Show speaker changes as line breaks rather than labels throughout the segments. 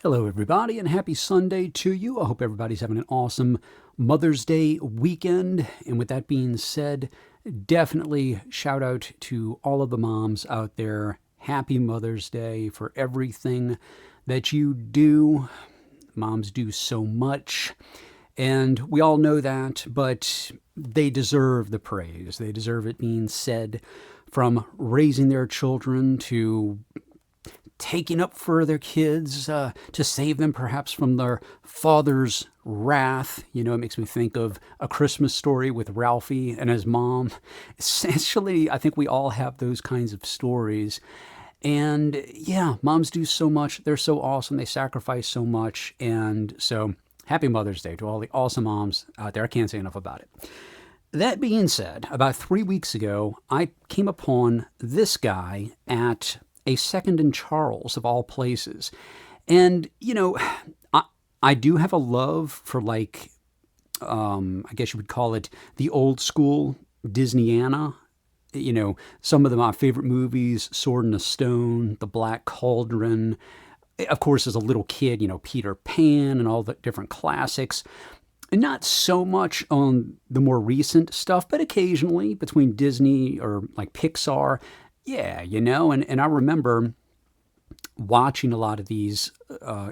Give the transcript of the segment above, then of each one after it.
Hello, everybody, and happy Sunday to you. I hope everybody's having an awesome Mother's Day weekend. And with that being said, definitely shout out to all of the moms out there. Happy Mother's Day for everything that you do. Moms do so much, and we all know that, but they deserve the praise. They deserve it being said, from raising their children to taking up for their kids to save them perhaps from their father's wrath. You know, it makes me think of A Christmas Story with Ralphie and his mom. Essentially, I think we all have those kinds of stories. And yeah, moms do so much. They're so awesome. They sacrifice so much. And so happy Mother's Day to all the awesome moms out there. I can't say enough about it. That being said, about 3 weeks ago, I came upon this guy at a Second and Charles, of all places. And, you know, I do have a love for, like, I guess you would call it the old school Disneyana. You know, some of my favorite movies, Sword in the Stone, The Black Cauldron. Of course, as a little kid, you know, Peter Pan and all the different classics. And not so much on the more recent stuff, but occasionally between Disney or like Pixar. Yeah, you know, and I remember watching a lot of these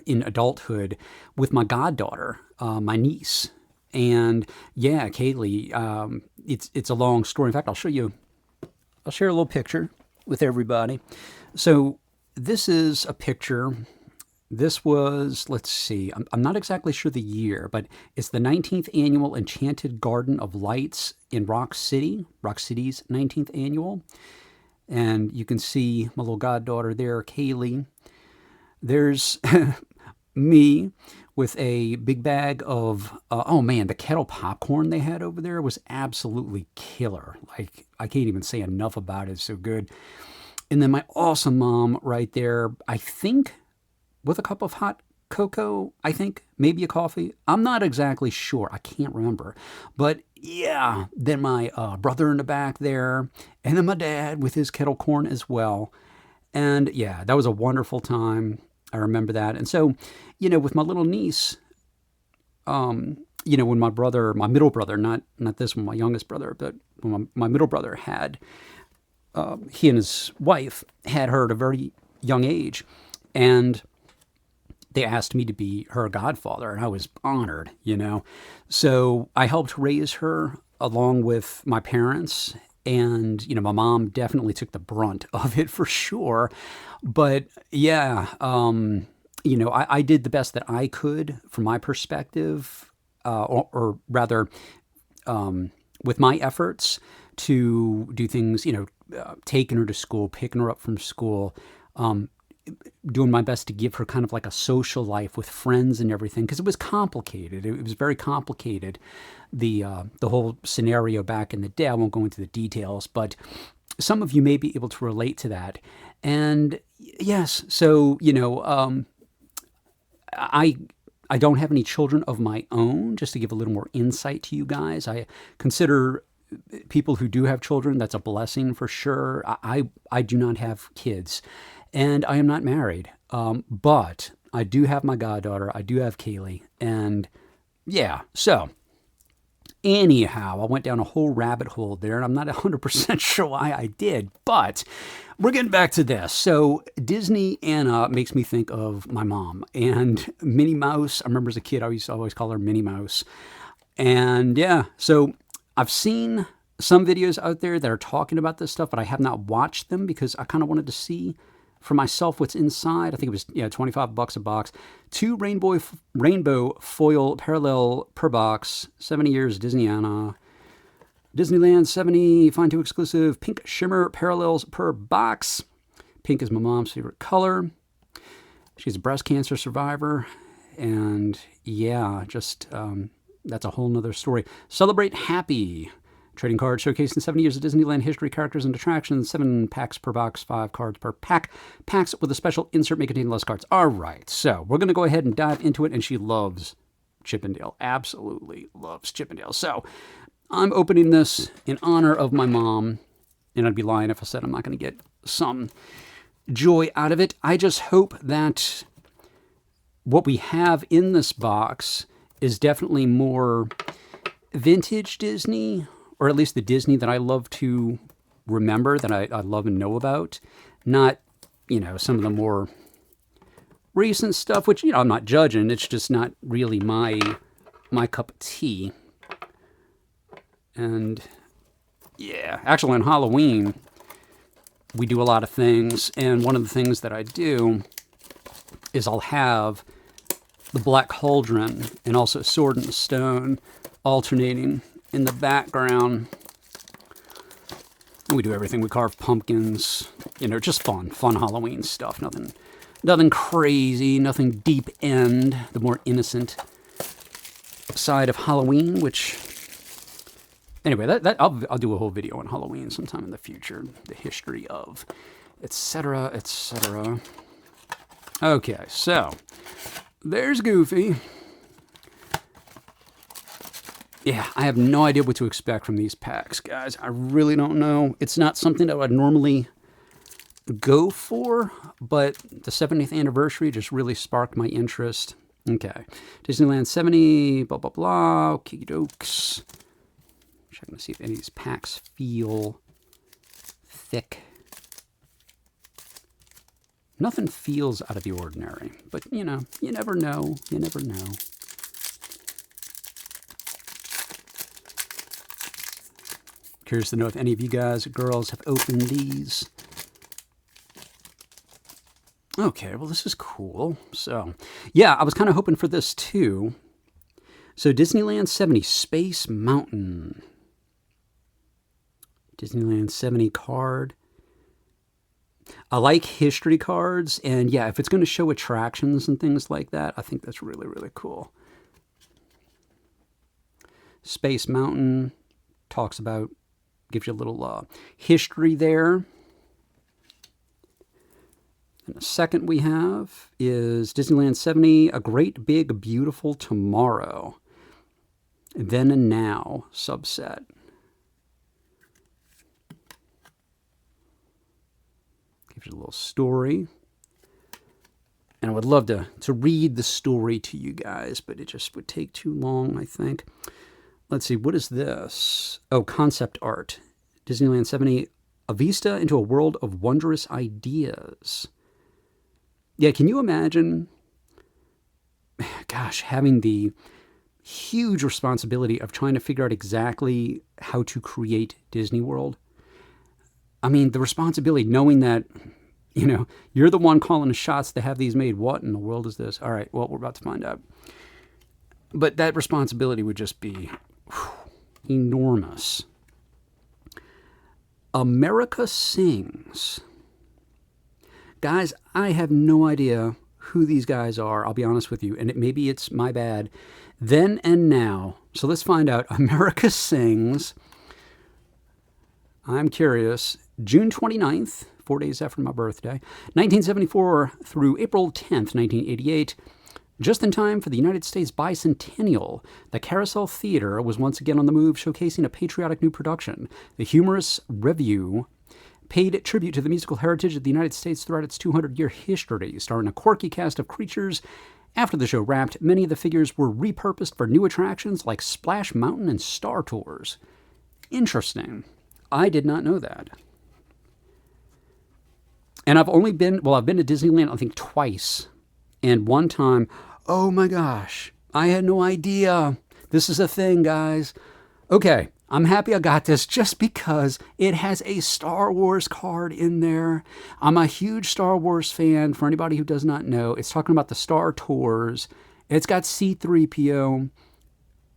in adulthood with my goddaughter, my niece. And yeah, Kaylee, it's a long story. In fact, I'll share a little picture with everybody. So this is a picture. This was, let's see, I'm not exactly sure the year, but it's the 19th annual Enchanted Garden of Lights in Rock City's 19th annual. And you can see my little goddaughter there, Kaylee. There's me with a big bag of, oh man, the kettle popcorn they had over there was absolutely killer. Like, I can't even say enough about it. It's so good. And then my awesome mom right there, I think, with a cup of hot cocoa, I think, maybe a coffee. I'm not exactly sure. I can't remember. But yeah, then my brother in the back there, and then my dad with his kettle corn as well. And yeah, that was a wonderful time. I remember that. And so, you know, with my little niece, you know, when my middle brother, not this one, my youngest brother, but when my middle brother had, he and his wife had her at a very young age. And they asked me to be her godfather, and I was honored, you know. So I helped raise her along with my parents, and, you know, my mom definitely took the brunt of it for sure. But yeah, you know, I did the best that I could from my perspective, or rather, with my efforts to do things, you know, taking her to school, picking her up from school, doing my best to give her kind of like a social life with friends and everything, because it was complicated. It was very complicated, the whole scenario back in the day. I won't go into the details, but some of you may be able to relate to that. And yes, so, you know, I don't have any children of my own. Just to give a little more insight to you guys, I consider people who do have children, that's a blessing for sure. I do not have kids. And I am not married, but I do have my goddaughter. I do have Kaylee. And yeah, so anyhow, I went down a whole rabbit hole there, and I'm not 100% sure why I did, but we're getting back to this. So Disney Anna makes me think of my mom. And Minnie Mouse, I remember as a kid, I used to always call her Minnie Mouse. And yeah, so I've seen some videos out there that are talking about this stuff, but I have not watched them because I kind of wanted to see for myself what's inside. I think it was, yeah, $25 a box. 2 rainbow foil parallel per box. 70 years Disneyana. Disneyland 70 Find 2 exclusive pink shimmer parallels per box. Pink is my mom's favorite color. She's a breast cancer survivor. And yeah, just that's a whole nother story. Celebrate Happy. Trading cards showcasing 70 years of Disneyland history, characters, and attractions. 7 packs per box, 5 cards per pack. Packs with a special insert may contain less cards. All right, so we're going to go ahead and dive into it. And she loves Chippendale. Absolutely loves Chippendale. So I'm opening this in honor of my mom. And I'd be lying if I said I'm not going to get some joy out of it. I just hope that what we have in this box is definitely more vintage Disney, or at least the Disney that I love to remember, that I love and know about. Not, some of the more recent stuff, which, I'm not judging. It's just not really my cup of tea. And yeah, actually on Halloween, we do a lot of things. And one of the things that I do is I'll have the Black Cauldron and also Sword and Stone alternating in the background. And we do everything. We carve pumpkins, just fun Halloween stuff. Nothing crazy, nothing deep end, the more innocent side of Halloween, which, anyway, that I'll do a whole video on Halloween sometime in the future, the history of, etc., etc. Okay, so there's Goofy. Yeah, I have no idea what to expect from these packs, guys. I really don't know. It's not something that I'd normally go for, but the 70th anniversary just really sparked my interest. Okay, Disneyland 70, blah, blah, blah, okie dokes. Checking to see if any of these packs feel thick. Nothing feels out of the ordinary, but, you never know. You never know. Curious to know if any of you guys, girls, have opened these. Okay, well, this is cool. So, yeah, I was kind of hoping for this, too. So, Disneyland 70, Space Mountain. Disneyland 70 card. I like history cards, and yeah, if it's going to show attractions and things like that, I think that's really, really cool. Space Mountain talks about, gives you a little history there. And the second we have is Disneyland 70, A Great Big Beautiful Tomorrow. Then and Now subset. Gives you a little story. And I would love to read the story to you guys, but it just would take too long, I think. Let's see, what is this? Oh, concept art. Disneyland 70, A Vista into a World of Wondrous Ideas. Yeah, can you imagine, gosh, having the huge responsibility of trying to figure out exactly how to create Disney World? I mean, the responsibility, knowing that, you're the one calling the shots to have these made. What in the world is this? All right, well, we're about to find out. But that responsibility would just be enormous. America Sings. Guys, I have no idea who these guys are. I'll be honest with you, and maybe it's my bad. Then and Now. So let's find out. America Sings. I'm curious. June 29th, 4 days after my birthday, 1974 through April 10th, 1988. Just in time for the United States bicentennial, the Carousel Theater was once again on the move, showcasing a patriotic new production. The humorous revue paid tribute to the musical heritage of the United States throughout its 200-year history, starring a quirky cast of creatures. After the show wrapped, many of the figures were repurposed for new attractions like Splash Mountain and Star Tours. Interesting. I did not know that. And I've been to Disneyland, I think, twice. And one time, oh my gosh, I had no idea. This is a thing, guys. Okay, I'm happy I got this just because it has a Star Wars card in there. I'm a huge Star Wars fan. For anybody who does not know, it's talking about the Star Tours. It's got C-3PO.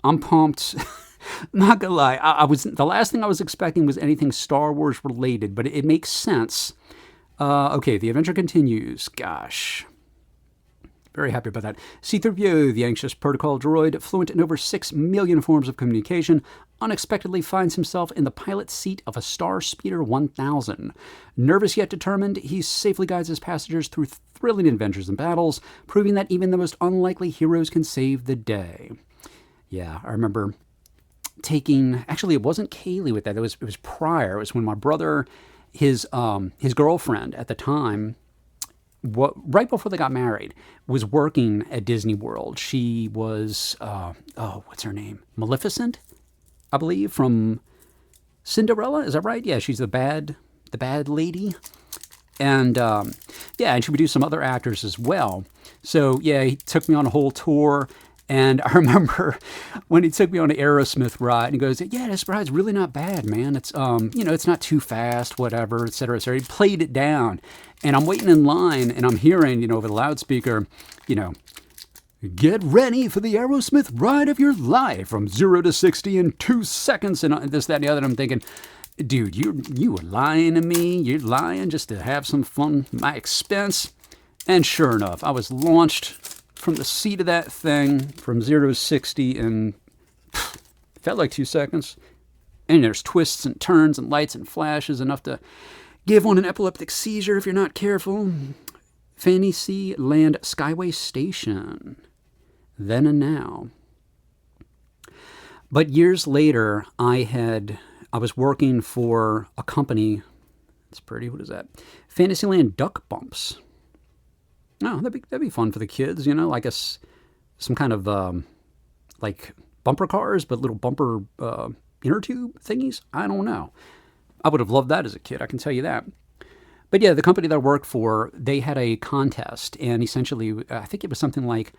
I'm pumped. Not gonna lie, the last thing I was expecting was anything Star Wars related, but it makes sense. Okay, the adventure continues. Gosh. Very happy about that. C-3PO, the anxious protocol droid, fluent in over 6 million forms of communication, unexpectedly finds himself in the pilot seat of a Star Speeder 1000. Nervous yet determined, he safely guides his passengers through thrilling adventures and battles, proving that even the most unlikely heroes can save the day. Yeah, I remember actually, it wasn't Kaylee with that. It was prior. It was when my brother, his girlfriend at the time, right before they got married, was working at Disney World. She was, what's her name? Maleficent, I believe, from Cinderella. Is that right? Yeah, she's the bad lady. And yeah, and she would do some other actors as well. So yeah, he took me on a whole tour. And I remember when he took me on an Aerosmith ride, and he goes, "Yeah, this ride's really not bad, man. It's it's not too fast, whatever, et cetera, et cetera." He played it down, and I'm waiting in line, and I'm hearing, over the loudspeaker, "Get ready for the Aerosmith ride of your life from 0 to 60 in 2 seconds," and this, that, and the other. And I'm thinking, dude, you were lying to me. You're lying just to have some fun at my expense. And sure enough, I was launched from the seat of that thing from 0 to 60 in felt like 2 seconds. And there's twists and turns and lights and flashes enough to give one an epileptic seizure if you're not careful. Fantasyland Skyway Station. Then and now. But years later, I was working for a company. It's pretty. What is that? Fantasyland Duck Bumps. Oh, that'd be fun for the kids, like some kind of like bumper cars, but little bumper inner tube thingies. I don't know. I would have loved that as a kid, I can tell you that. But yeah, the company that I worked for, they had a contest, and essentially, I think it was something like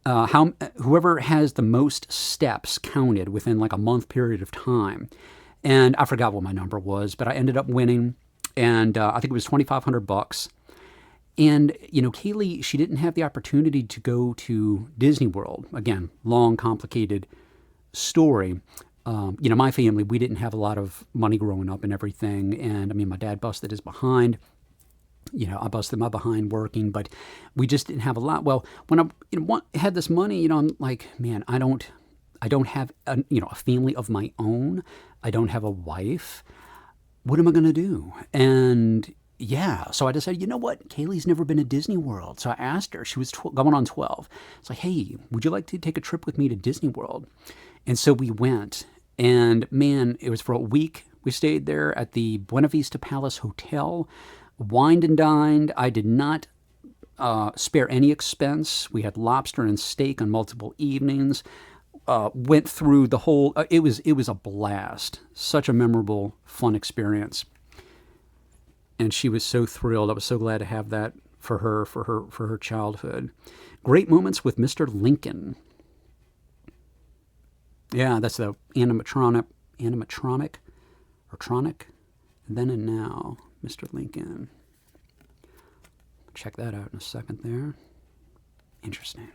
whoever has the most steps counted within like a month period of time. And I forgot what my number was, but I ended up winning, and I think it was $2,500. And, Kaylee, she didn't have the opportunity to go to Disney World. Again, long, complicated story. My family, we didn't have a lot of money growing up and everything. And, my dad busted his behind. I busted my behind working, but we just didn't have a lot. Well, when I had this money, I'm like, man, I don't have a family of my own. I don't have a wife. What am I going to do? And yeah, so I decided, you know what? Kaylee's never been to Disney World. So I asked her. She was going on 12. It's like, hey, would you like to take a trip with me to Disney World? And so we went. And man, it was for a week. We stayed there at the Buena Vista Palace Hotel, wined and dined. I did not spare any expense. We had lobster and steak on multiple evenings. Went through the whole. It was a blast. Such a memorable, fun experience. And she was so thrilled. I was so glad to have that for her childhood. Great moments with Mr. Lincoln. Yeah, that's the animatronic, or tronic. Then and now, Mr. Lincoln. Check that out in a second there. Interesting.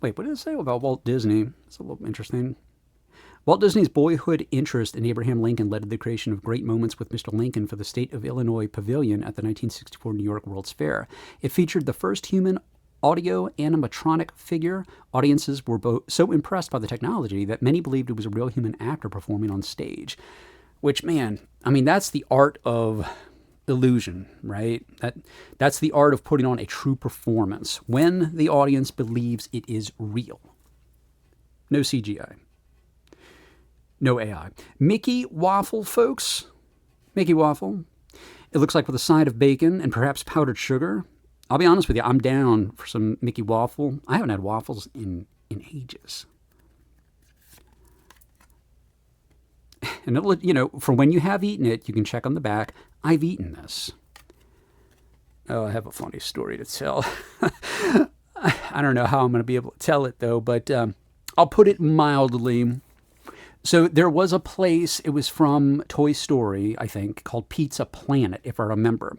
Wait, what did it say about Walt Disney? It's a little interesting. Walt Disney's boyhood interest in Abraham Lincoln led to the creation of Great Moments with Mr. Lincoln for the State of Illinois Pavilion at the 1964 New York World's Fair. It featured the first human audio animatronic figure. Audiences were so impressed by the technology that many believed it was a real human actor performing on stage. Which, man, that's the art of illusion, right? That's the art of putting on a true performance when the audience believes it is real. No CGI. No AI. Mickey Waffle, folks. Mickey Waffle. It looks like with a side of bacon and perhaps powdered sugar. I'll be honest with you, I'm down for some Mickey Waffle. I haven't had waffles in ages. And it'll, for when you have eaten it, you can check on the back. I've eaten this. Oh, I have a funny story to tell. I don't know how I'm going to be able to tell it, though, but I'll put it mildly. So there was a place, it was from Toy Story, I think, called Pizza Planet, if I remember.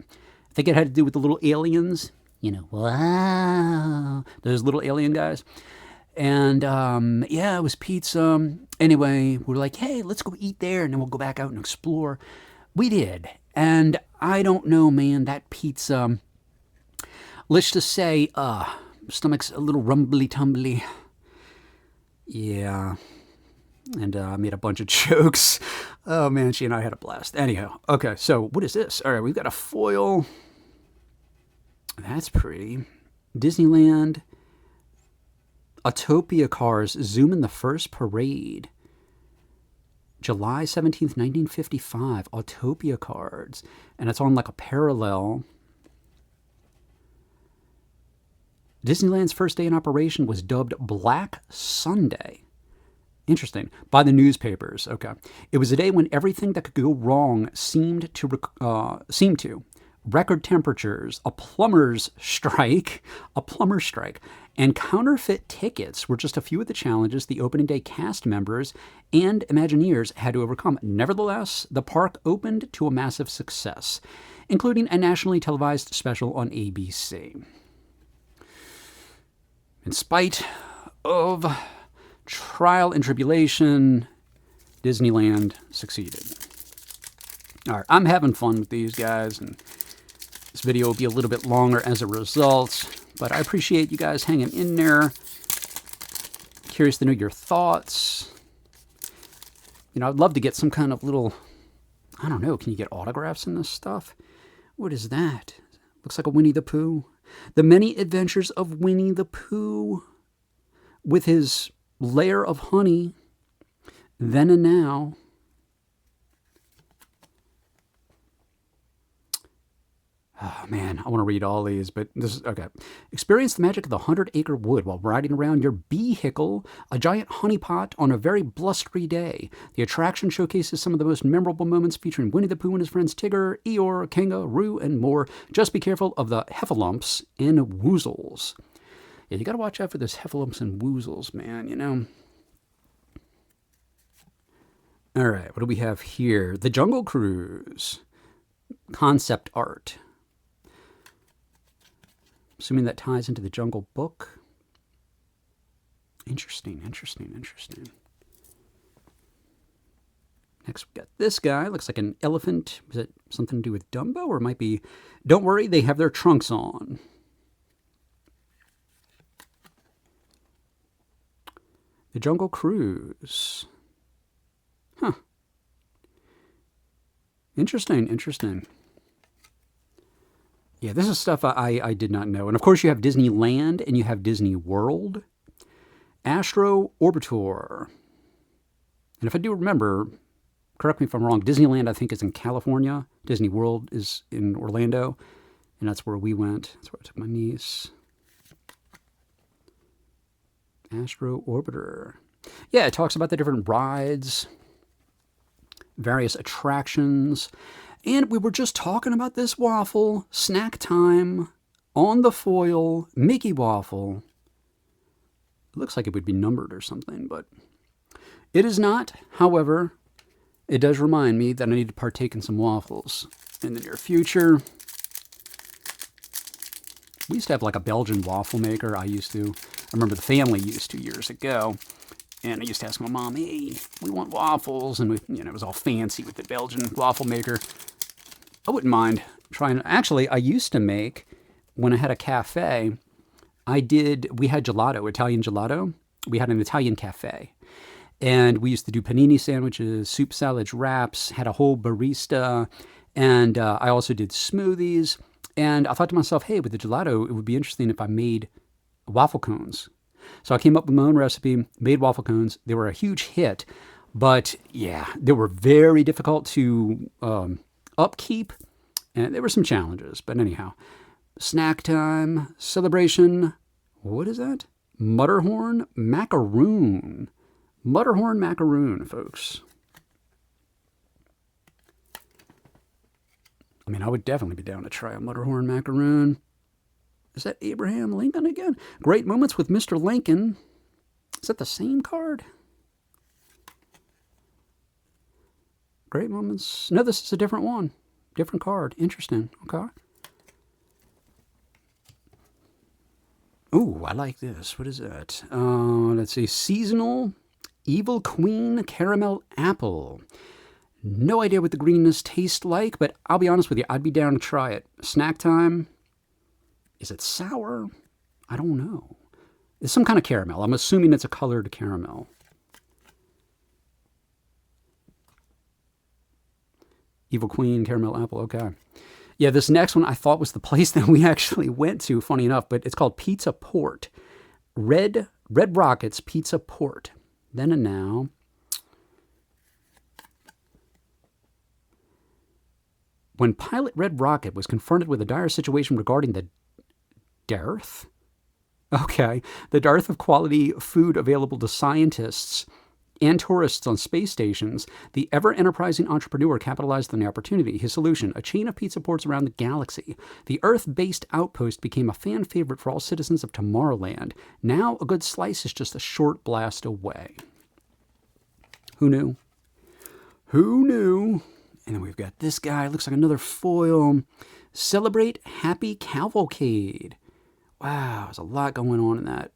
I think it had to do with the little aliens. Wow. Those little alien guys. And, yeah, it was pizza. Anyway, we're like, hey, let's go eat there, and then we'll go back out and explore. We did. And I don't know, man, that pizza, let's just say, stomach's a little rumbly-tumbly. Yeah. And I made a bunch of jokes. Oh, man, she and I had a blast. Anyhow, okay, so what is this? All right, we've got a foil. That's pretty. Disneyland. Autopia cars zoom in the first parade. July 17th, 1955. Autopia cards. And it's on like a parallel. Disneyland's first day in operation was dubbed Black Sunday. Interesting. By the newspapers. Okay. It was a day when everything that could go wrong seemed to. Record temperatures, a plumber's strike, and counterfeit tickets were just a few of the challenges the opening day cast members and Imagineers had to overcome. Nevertheless, the park opened to a massive success, including a nationally televised special on ABC. In spite of trial and tribulation, Disneyland succeeded. All right, I'm having fun with these guys, and this video will be a little bit longer as a result, but I appreciate you guys hanging in there. Curious to know your thoughts. You know, I'd love to get some kind of little, I don't know, can you get autographs in this stuff? What is that? Looks like a Winnie the Pooh. The Many Adventures of Winnie the Pooh with his layer of honey, then and now. Oh, man, I want to read all these, but this is, okay. Experience the magic of the 100-acre wood while riding around your vehicle, a giant honey pot on a very blustery day. The attraction showcases some of the most memorable moments featuring Winnie the Pooh and his friends Tigger, Eeyore, Kanga, Roo, and more. Just be careful of the heffalumps and woozles. Yeah, you got to watch out for those heffalumps and woozles, man, you know. All right, what do we have here? The Jungle Cruise. Concept art. Assuming that ties into the Jungle Book. Interesting. Next, we got this guy. Looks like an elephant. Is it something to do with Dumbo? Or it might be... Don't worry, they have their trunks on. The Jungle Cruise. Huh. Interesting. Yeah, this is stuff I did not know. And of course you have Disneyland and you have Disney World. Astro Orbiter. And if I do remember, correct me if I'm wrong, Disneyland I think is in California. Disney World is in Orlando. And that's where we went. That's where I took my niece. Astro Orbiter. Yeah, it talks about the different rides, various attractions. And we were just talking about this waffle, snack time, on the foil, Mickey waffle. It looks like it would be numbered or something, but it is not. However, it does remind me that I need to partake in some waffles in the near future. We used to have like a Belgian waffle maker. I remember the family used to years ago. And I used to ask my mom, hey, we want waffles. And it was all fancy with the Belgian waffle maker. I wouldn't mind trying. Actually, I used to make, when I had a cafe, we had gelato, Italian gelato. We had an Italian cafe. And we used to do panini sandwiches, soup salads, wraps, had a whole barista. And I also did smoothies. And I thought to myself, hey, with the gelato, it would be interesting if I made waffle cones. So I came up with my own recipe, made waffle cones. They were a huge hit. But yeah, they were very difficult to upkeep. And there were some challenges. But anyhow, snack time, celebration. What is that? Mutterhorn macaroon. Mutterhorn macaroon, folks. I mean, I would definitely be down to try a Mutterhorn macaroon. Is that Abraham Lincoln again? Great moments with Mr. Lincoln. Is that the same card? Great moments. No, this is a different one. Different card. Interesting. Okay. Ooh, I like this. What is that? Let's see. Seasonal Evil Queen Caramel Apple. No idea what the greenness tastes like, but I'll be honest with you, I'd be down to try it. Snack time. Is it sour? I don't know. It's some kind of caramel. I'm assuming it's a colored caramel. Evil Queen Caramel Apple. Okay. Yeah, this next one I thought was the place that we actually went to, funny enough, but it's called Pizza Port. Red Rockets Pizza Port. Then and now. When pilot Red Rocket was confronted with a dire situation regarding the dearth Okay. The dearth of quality food available to scientists and tourists on space stations, the ever enterprising entrepreneur capitalized on the opportunity. His solution, a chain of pizza ports around the galaxy. The Earth based outpost became a fan favorite for all citizens of Tomorrowland. Now, a good slice is just a short blast away. Who knew? Who knew? And then we've got this guy, looks like another foil. Celebrate Happy Cavalcade. Wow, there's a lot going on in that.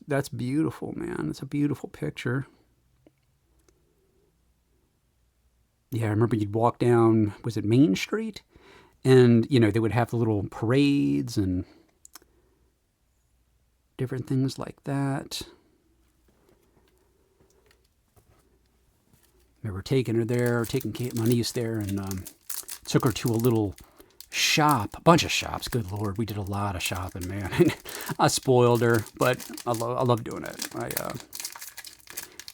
That's beautiful, man. It's a beautiful picture. Yeah, I remember you'd walk down, was it Main Street? And, they would have the little parades and different things like that. I remember taking her there, taking my niece there, and took her to a little shop, a bunch of shops. Good Lord, we did a lot of shopping, man. I spoiled her, but I love doing it.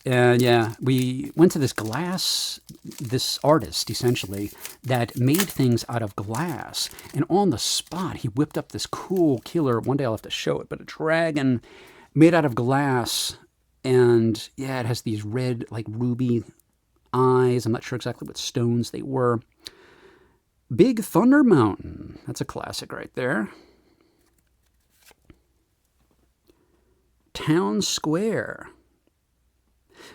And yeah, we went to this artist, essentially, that made things out of glass. And on the spot, he whipped up this cool killer, one day I'll have to show it, but a dragon made out of glass. And yeah, it has these red, like ruby eyes. I'm not sure exactly what stones they were. Big Thunder Mountain. That's a classic right there. Town Square.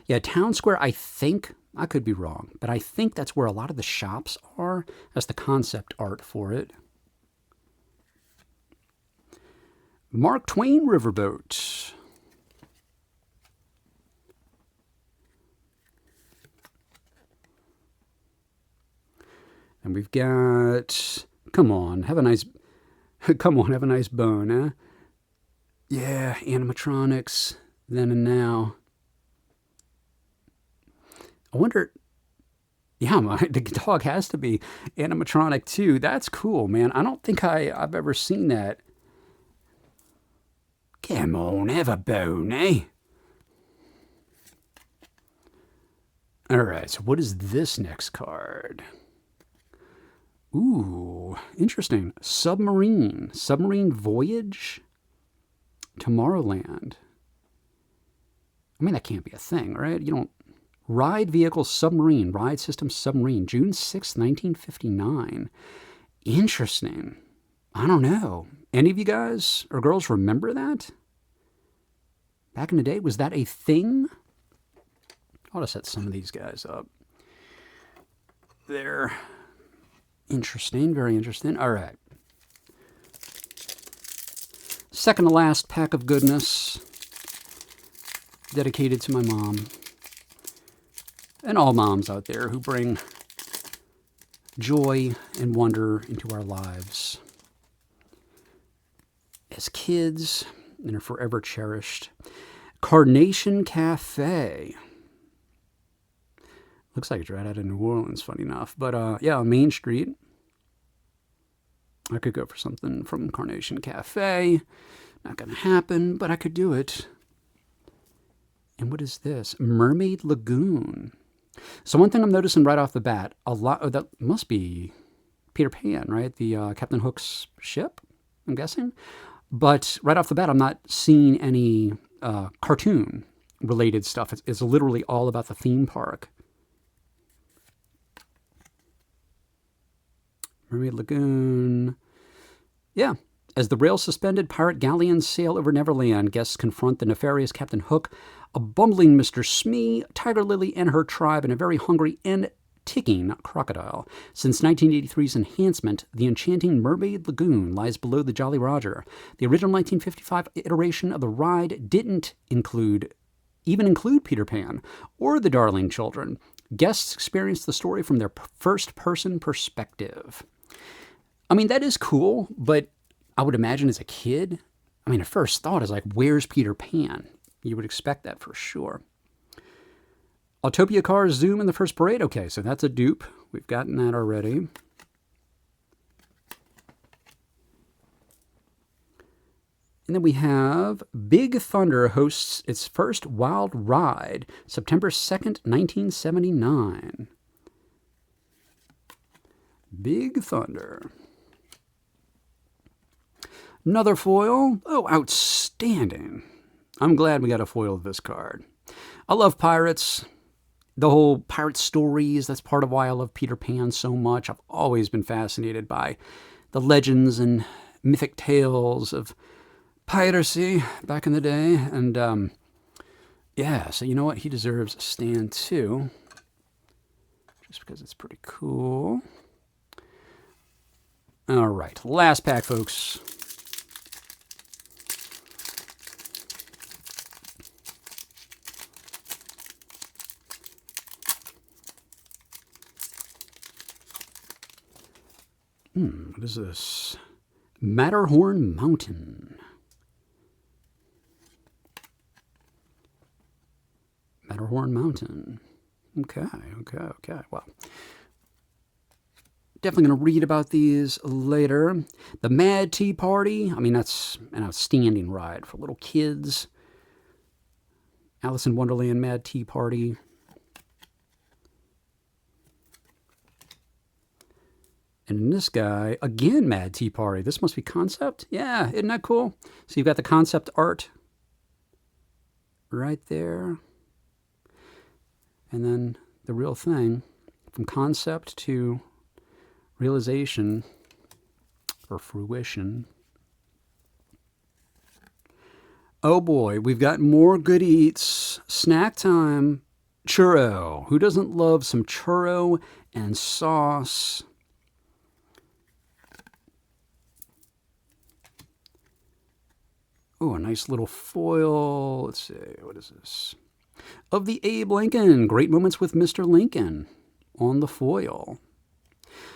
Yeah, Town Square, I think, I could be wrong, but I think that's where a lot of the shops are. That's the concept art for it. Mark Twain Riverboat. And we've got, come on, have a nice bone, huh? Yeah, animatronics, then and now. I wonder, yeah, the dog has to be animatronic too. That's cool, man. I don't think I've ever seen that. Come on, have a bone, eh? All right, so what is this next card? Ooh, interesting. Submarine Voyage? Tomorrowland. I mean, that can't be a thing, right? You don't... Ride Vehicle Submarine, Ride System Submarine, June 6th, 1959. Interesting. I don't know. Any of you guys or girls remember that? Back in the day, was that a thing? I'll just set some of these guys up. There. Interesting, very interesting. All right. Second to last pack of goodness, dedicated to my mom and all moms out there who bring joy and wonder into our lives as kids and are forever cherished. Carnation Cafe. Looks like it's right out of New Orleans, funny enough. But yeah, on Main Street. I could go for something from Carnation Cafe. Not going to happen, but I could do it. And what is this? Mermaid Lagoon. So one thing I'm noticing right off the bat, that must be Peter Pan, right? The Captain Hook's ship, I'm guessing. But right off the bat, I'm not seeing any cartoon-related stuff. It's literally all about the theme park. Mermaid Lagoon. Yeah. As the rails suspended, pirate galleons sail over Neverland. Guests confront the nefarious Captain Hook, a bumbling Mr. Smee, Tiger Lily and her tribe, and a very hungry and ticking crocodile. Since 1983's enhancement, the enchanting Mermaid Lagoon lies below the Jolly Roger. The original 1955 iteration of the ride didn't even include Peter Pan or the Darling Children. Guests experienced the story from their first-person perspective. I mean, that is cool, but I would imagine as a kid, I mean, at first thought is like, where's Peter Pan? You would expect that for sure. Autopia cars zoom in the first parade. Okay, so that's a dupe. We've gotten that already. And then we have Big Thunder hosts its first wild ride, September 2nd, 1979. Big Thunder. Another foil. Oh, outstanding. I'm glad we got a foil of this card. I love pirates. The whole pirate stories, that's part of why I love Peter Pan so much. I've always been fascinated by the legends and mythic tales of piracy back in the day. And yeah, so you know what? He deserves a stand too, just because it's pretty cool. All right, last pack, folks. What is this? Matterhorn Mountain. Matterhorn Mountain. Okay. Well, definitely going to read about these later. The Mad Tea Party. I mean, that's an outstanding ride for little kids. Alice in Wonderland Mad Tea Party. And in this guy, again, Mad Tea Party. This must be concept. Yeah, isn't that cool? So you've got the concept art right there. And then the real thing, from concept to realization or fruition. Oh boy, we've got more good eats. Snack time. Churro. Who doesn't love some churro and sauce? Oh, a nice little foil. Let's see, what is this? Of the Abe Lincoln. Great Moments with Mr. Lincoln on the foil.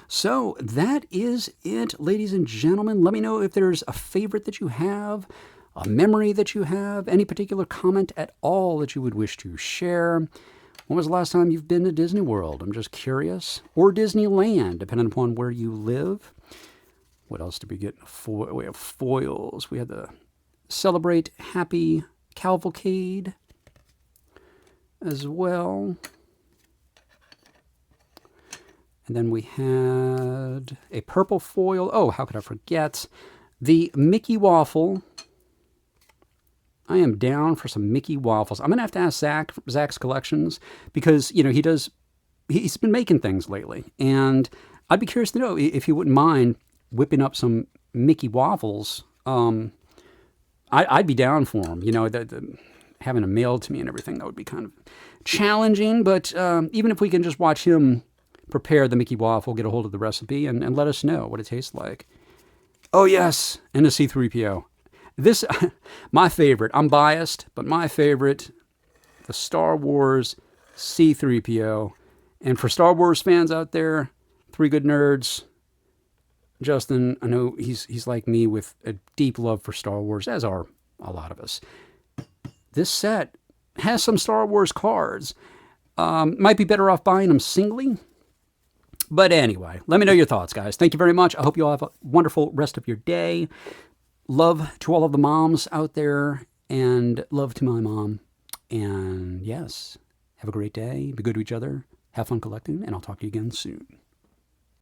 So that is it, ladies and gentlemen. Let me know if there's a favorite that you have, a memory that you have, any particular comment at all that you would wish to share. When was the last time you've been to Disney World? I'm just curious. Or Disneyland, depending upon where you live. What else did we get? We have foils. We had the Celebrate Happy Cavalcade as well. And then we had a purple foil. Oh, how could I forget? The Mickey Waffle. I am down for some Mickey Waffles. I'm going to have to ask Zach's Collections, because, you know, he's been making things lately. And I'd be curious to know if he wouldn't mind whipping up some Mickey Waffles. I'd be down for them. You know, having them mailed to me and everything, that would be kind of challenging. But even if we can just watch him prepare the Mickey Waffle, get a hold of the recipe, and let us know what it tastes like. Oh, yes, and a C-3PO. This, my favorite, I'm biased, but my favorite, the Star Wars C-3PO. And for Star Wars fans out there, Three Good Nerds, Justin, I know he's like me with a deep love for Star Wars, as are a lot of us. This set has some Star Wars cards. Might be better off buying them singly. But anyway, let me know your thoughts, guys. Thank you very much. I hope you all have a wonderful rest of your day. Love to all of the moms out there, and love to my mom. And yes, have a great day. Be good to each other. Have fun collecting, and I'll talk to you again soon.